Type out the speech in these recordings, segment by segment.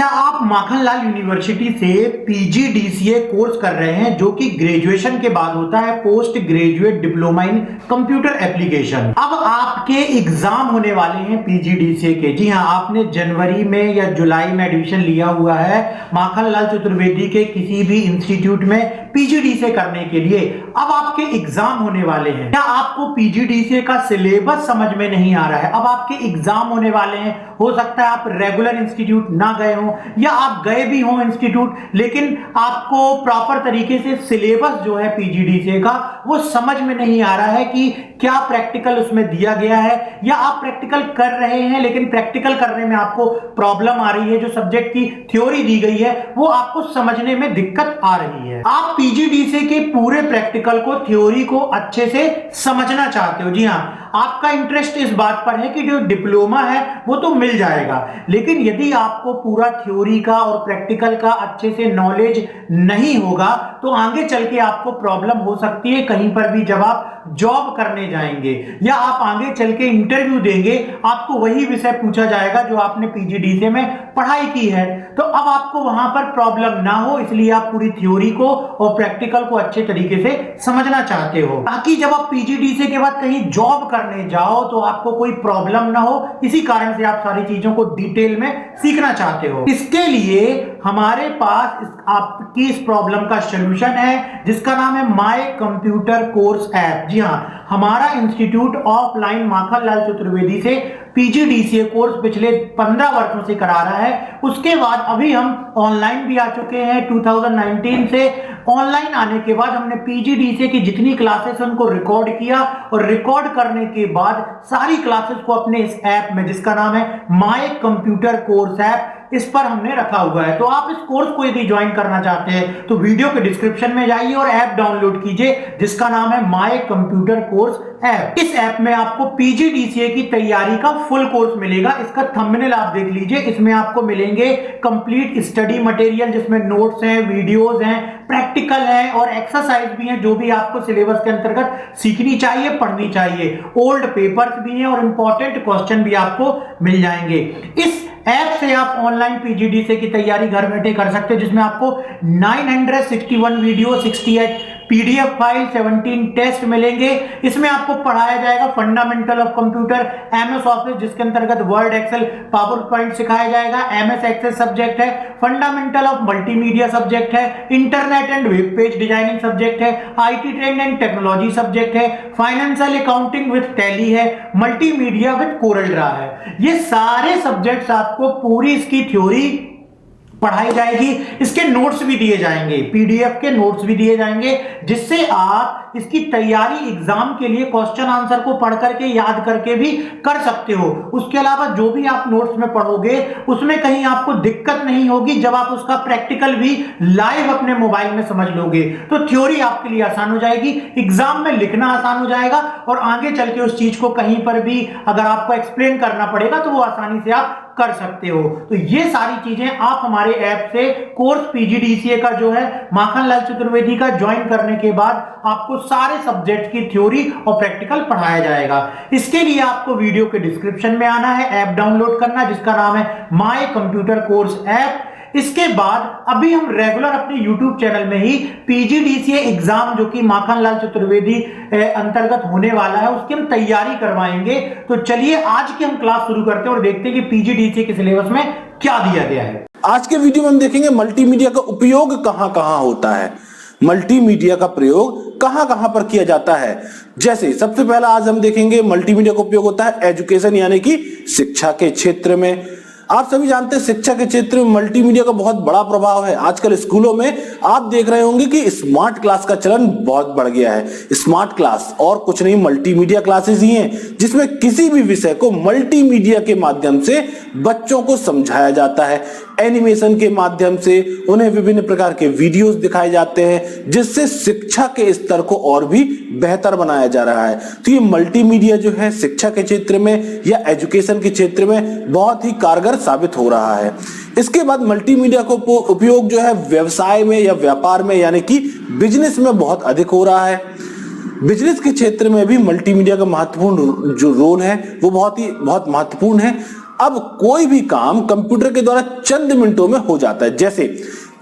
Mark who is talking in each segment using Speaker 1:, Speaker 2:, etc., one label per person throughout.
Speaker 1: क्या आप माखनलाल यूनिवर्सिटी से पीजीडीसीए कोर्स कर रहे हैं जो कि ग्रेजुएशन के बाद होता है, post graduate diploma in computer application. अब आपके एग्जाम होने वाले हैं पीजीडीसीए के। जी हां, आपने जनवरी में या जुलाई में एडमिशन लिया हुआ है माखनलाल चतुर्वेदी के किसी भी इंस्टीट्यूट में पीजीडीसीए करने के लिए। अब आपके एग्जाम होने वाले हैं। क्या आपको पीजीडीसीए का सिलेबस समझ में नहीं आ रहा है? अब आपके एग्जाम होने वाले हैं। हो सकता है आप रेगुलर इंस्टीट्यूट ना गए हो या आप गए भी हो इंस्टीट्यूट, लेकिन आपको प्रॉपर तरीके से सिलेबस जो है पीजीडीसीए का वो समझ में नहीं आ रहा है कि क्या प्रैक्टिकल उसमें दिया गया है, या आप प्रैक्टिकल कर रहे हैं लेकिन प्रैक्टिकल करने में आपको प्रॉब्लम आ रही है। जो सब्जेक्ट की थ्योरी दी गई है वो आपको समझने में दिक्कत आ रही है। आप पीजीडीसीए के पूरे प्रैक्टिकल को, थ्योरी को अच्छे से समझना चाहते हो। जी हां, आपका इंटरेस्ट इस बात पर है कि जो डिप्लोमा है वो तो मिल जाएगा, लेकिन यदि आपको पूरा थ्योरी का और प्रैक्टिकल का अच्छे से नॉलेज नहीं होगा तो आगे चल के आपको प्रॉब्लम हो सकती है। कहीं पर भी जब आप जॉब करने जाएंगे या आप आगे चल के इंटरव्यू देंगे, आपको वही विषय पूछा जाएगा जो आपने पीजीडीसीए में पढ़ाई की है। तो अब आपको वहां पर प्रॉब्लम ना हो, इसलिए आप पूरी थ्योरी को और प्रैक्टिकल को अच्छे तरीके से समझना चाहते हो, ताकि जब आप पीजीडीसीए के बाद कहीं जॉब करने जाओ तो आपको कोई प्रॉब्लम ना हो। इसी कारण से आप सारी चीजों को डिटेल में सीखना चाहते हो। इसके लिए हमारे पास आपकी इस प्रॉब्लम का सॉल्यूशन है जिसका नाम है माय कंप्यूटर कोर्स ऐप। जी हां, हमारा इंस्टीट्यूट ऑफलाइन माखनलाल चतुर्वेदी से पीजीडीसीए कोर्स पिछले 15 वर्षों से करा रहा है। उसके बाद अभी हम ऑनलाइन भी आ चुके हैं। 2019 से ऑनलाइन आने के बाद हमने पीजीडीसीए की जितनी क्लासेस उनको रिकॉर्ड किया और रिकॉर्ड करने के बाद सारी क्लासेस को अपने इस ऐप में, जिसका नाम है माय कंप्यूटर कोर्स ऐप, इस पर हमने रखा हुआ है। तो आप इस कोर्स को यदि ज्वाइन करना चाहते हैं तो वीडियो के डिस्क्रिप्शन में जाइए और ऐप डाउनलोड कीजिए जिसका नाम है माय कंप्यूटर कोर्स ऐप। इस ऐप में आपको पीजीडीसीए की तैयारी का फुल कोर्स मिलेगा। इसका थंबनेल आप देख लीजिए। इसमें आपको मिलेंगे कंप्लीट स्टडी मटेरियल जिसमें नोट्स हैं, वीडियोस हैं, प्रैक्टिकल है और एक्सरसाइज भी है जो भी आपको सिलेबस के अंतर्गत सीखनी चाहिए, पढ़नी चाहिए। ओल्ड पेपर्स भी हैं और इंपॉर्टेंट क्वेश्चन भी आपको मिल जाएंगे। इस ऐप से आप ऑनलाइन पीजीडीसीए की तैयारी घर बैठे कर सकते हैं, जिसमें आपको 961 वीडियो, 68 पीडीएफ फाइल, 17 टेस्ट मिलेंगे। इसमें आपको पढ़ाया जाएगा fundamental of computer, MS office जिसके अंतर्गत वर्ड, एक्सेल, पावर पॉइंट सिखाया जाएगा, एमएस एक्सेस सब्जेक्ट है, फंडामेंटल ऑफ मल्टीमीडिया सब्जेक्ट है, internet and web page designing subject है, IT trend and technology subject है, फाइनेंशियल अकाउंटिंग विद टैली है, multimedia with Corel draw है। ये सारे सब्जेक्ट्स आपको पूरी इसकी थ्योरी पढ़ाई जाएगी। इसके नोट्स भी दिए जाएंगे, पीडीएफ के नोट्स भी दिए जाएंगे, जिससे आप इसकी तैयारी एग्जाम के लिए क्वेश्चन आंसर को पढ़ करके, याद करके भी कर सकते हो। उसके अलावा जो भी आप नोट्स में पढ़ोगे उसमें कहीं आपको दिक्कत नहीं होगी। जब आप उसका प्रैक्टिकल भी लाइव अपने मोबाइल में समझ लोगे तो थ्योरी आपके लिए आसान हो जाएगी, एग्जाम में लिखना आसान हो जाएगा और आगे चल के उस चीज को कहीं पर भी अगर आपको एक्सप्लेन करना पड़ेगा तो वो आसानी से आप कर सकते हो। तो ये सारी चीजें आप हमारे ऐप से कोर्स पीजीडीसीए का जो है माखनलाल चतुर्वेदी का ज्वाइन करने के बाद आपको सारे सब्जेक्ट की थ्योरी और प्रैक्टिकल पढ़ाया जाएगा। इसके लिए आपको वीडियो के डिस्क्रिप्शन में आना है, ऐप डाउनलोड करना जिसका नाम है माय कंप्यूटर कोर्स ऐप। इसके बाद अभी हम रेगुलर अपने YouTube चैनल में ही पीजीडीसीए एग्जाम जो कि माखनलाल चतुर्वेदी अंतर्गत होने वाला है उसकी हम तैयारी करवाएंगे। तो चलिए आज की हम क्लास शुरू करते हैं और देखते हैं कि पीजीडीसीए के सिलेबस में क्या दिया गया है।
Speaker 2: आज के वीडियो में हम देखेंगे मल्टीमीडिया का उपयोग कहां-कहां होता है, मल्टीमीडिया का प्रयोग कहां-कहां पर किया जाता है। जैसे सबसे पहला आज हम देखेंगे मल्टीमीडिया का उपयोग होता है एजुकेशन यानी कि शिक्षा के क्षेत्र में। आप सभी जानते हैं शिक्षा के क्षेत्र में मल्टीमीडिया का बहुत बड़ा प्रभाव है। आजकल स्कूलों में आप देख रहे होंगे कि स्मार्ट क्लास का चलन बहुत बढ़ गया है। स्मार्ट क्लास और कुछ नहीं, मल्टीमीडिया क्लासेस ही हैं जिसमें किसी भी विषय को मल्टीमीडिया के माध्यम से बच्चों को समझाया जाता है। एनिमेशन के माध्यम से उन्हें विभिन्न प्रकार के वीडियोस दिखाए जाते हैं जिससे शिक्षा के स्तर को और भी बेहतर बनाया जा रहा है। तो ये मल्टीमीडिया जो है शिक्षा के क्षेत्र में या एजुकेशन के क्षेत्र में बहुत ही कारगर साबित हो रहा है। इसके बाद मल्टीमीडिया को उपयोग जो है व्यवसाय में या व्यापार में यानी कि बिजनेस में बहुत अधिक हो रहा है। बिजनेस के क्षेत्र में भी मल्टीमीडिया का महत्वपूर्ण जो रोल है वो बहुत महत्वपूर्ण है। अब कोई भी काम कंप्यूटर के द्वारा चंद मिनटों में हो जाता है। जैसे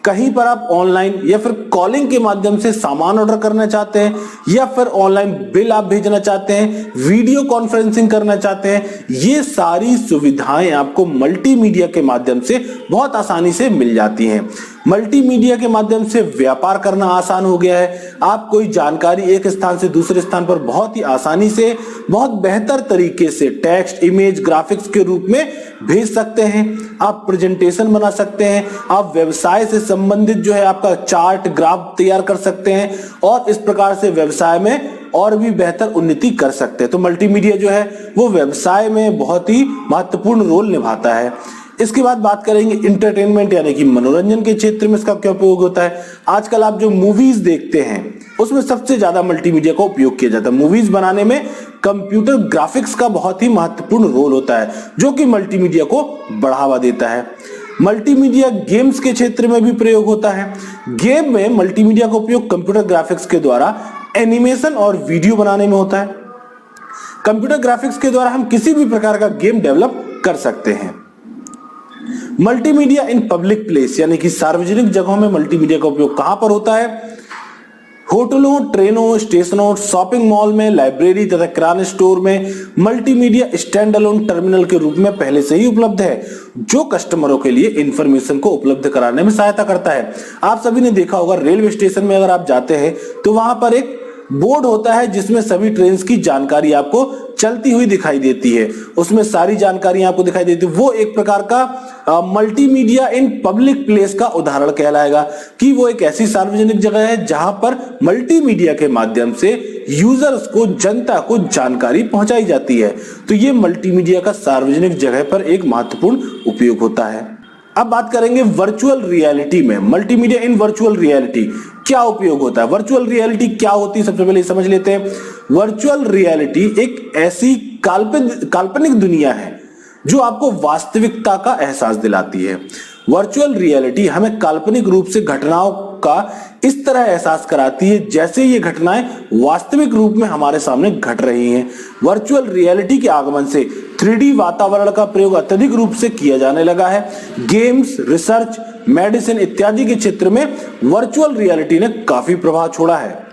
Speaker 2: कहीं पर आप ऑनलाइन या फिर कॉलिंग के माध्यम से सामान ऑर्डर करना चाहते हैं, या फिर ऑनलाइन बिल आप भेजना चाहते हैं, वीडियो कॉन्फ्रेंसिंग करना चाहते हैं, ये सारी सुविधाएं आपको मल्टीमीडिया के माध्यम से बहुत आसानी से मिल जाती हैं। मल्टीमीडिया के माध्यम से व्यापार करना आसान हो गया है। आप कोई जानकारी एक स्थान से दूसरे स्थान पर बहुत ही आसानी से, बहुत बेहतर तरीके से टेक्स्ट, इमेज, ग्राफिक्स के रूप में भेज सकते हैं। आप प्रेजेंटेशन बना सकते हैं, आप व्यवसाय से संबंधित जो है आपका चार्ट, ग्राफ तैयार कर सकते हैं और इस प्रकार से व्यवसाय में और भी बेहतर उन्नति कर सकते हैं। तो मल्टीमीडिया जो है वो व्यवसाय में बहुत ही महत्वपूर्ण रोल निभाता है। इसके बाद बात करेंगे इंटरटेनमेंट यानी कि मनोरंजन के क्षेत्र में इसका क्या उपयोग होता है। आजकल आप जो मूवीज देखते हैं उसमें सबसे ज्यादा मल्टीमीडिया का उपयोग किया जाता है। मूवीज बनाने में कंप्यूटर ग्राफिक्स का बहुत ही महत्वपूर्ण रोल होता है, जो कि मल्टीमीडिया को बढ़ावा देता है। मल्टीमीडिया गेम्स के क्षेत्र में भी प्रयोग होता है। गेम में मल्टीमीडिया का उपयोग कंप्यूटर ग्राफिक्स के द्वारा एनिमेशन और वीडियो बनाने में होता है। कंप्यूटर ग्राफिक्स के द्वारा हम किसी भी प्रकार का गेम डेवलप कर सकते हैं। मल्टीमीडिया इन पब्लिक प्लेस यानी कि सार्वजनिक जगहों में मल्टीमीडिया का उपयोग कहां पर होता है? होटलों, ट्रेनों, स्टेशनों, शॉपिंग मॉल में, लाइब्रेरी तथा किराने स्टोर में मल्टीमीडिया स्टैंड अलोन टर्मिनल के रूप में पहले से ही उपलब्ध है, जो कस्टमरों के लिए इंफॉर्मेशन को उपलब्ध कराने में सहायता करता है। आप सभी ने देखा होगा रेलवे स्टेशन में अगर आप जाते हैं तो वहां पर एक बोर्ड होता है जिसमें सभी ट्रेन की जानकारी आपको चलती हुई दिखाई देती है, उसमें सारी जानकारी आपको दिखाई देती है। वो एक प्रकार का मल्टीमीडिया इन पब्लिक प्लेस का उदाहरण कहलाएगा कि वो एक ऐसी सार्वजनिक जगह है जहां पर मल्टीमीडिया के माध्यम से यूजर्स को, जनता को जानकारी पहुंचाई जाती है। तो ये मल्टीमीडिया का सार्वजनिक जगह पर एक महत्वपूर्ण उपयोग होता है। अब बात करेंगे वर्चुअल रियलिटी में मल्टीमीडिया इन वर्चुअल रियलिटी क्या उपयोग होता है। वर्चुअल रियलिटी क्या होती है सबसे पहले समझ लेते हैं। वर्चुअल रियलिटी एक ऐसी काल्पनिक दुनिया है जो आपको वास्तविकता का एहसास दिलाती है। वर्चुअल रियलिटी हमें काल्पनिक रूप से घटनाओं का इस तरह एहसास कराती है जैसे ये घटनाएं वास्तविक रूप में हमारे सामने घट रही हैं। वर्चुअल रियलिटी के आगमन से 3D वातावरण का प्रयोग अत्यधिक रूप से किया जाने लगा है। गेम्स, रिसर्च, मेडिसिन इत्यादि के क्षेत्र में वर्चुअल रियलिटी ने काफी प्रभाव छोड़ा है।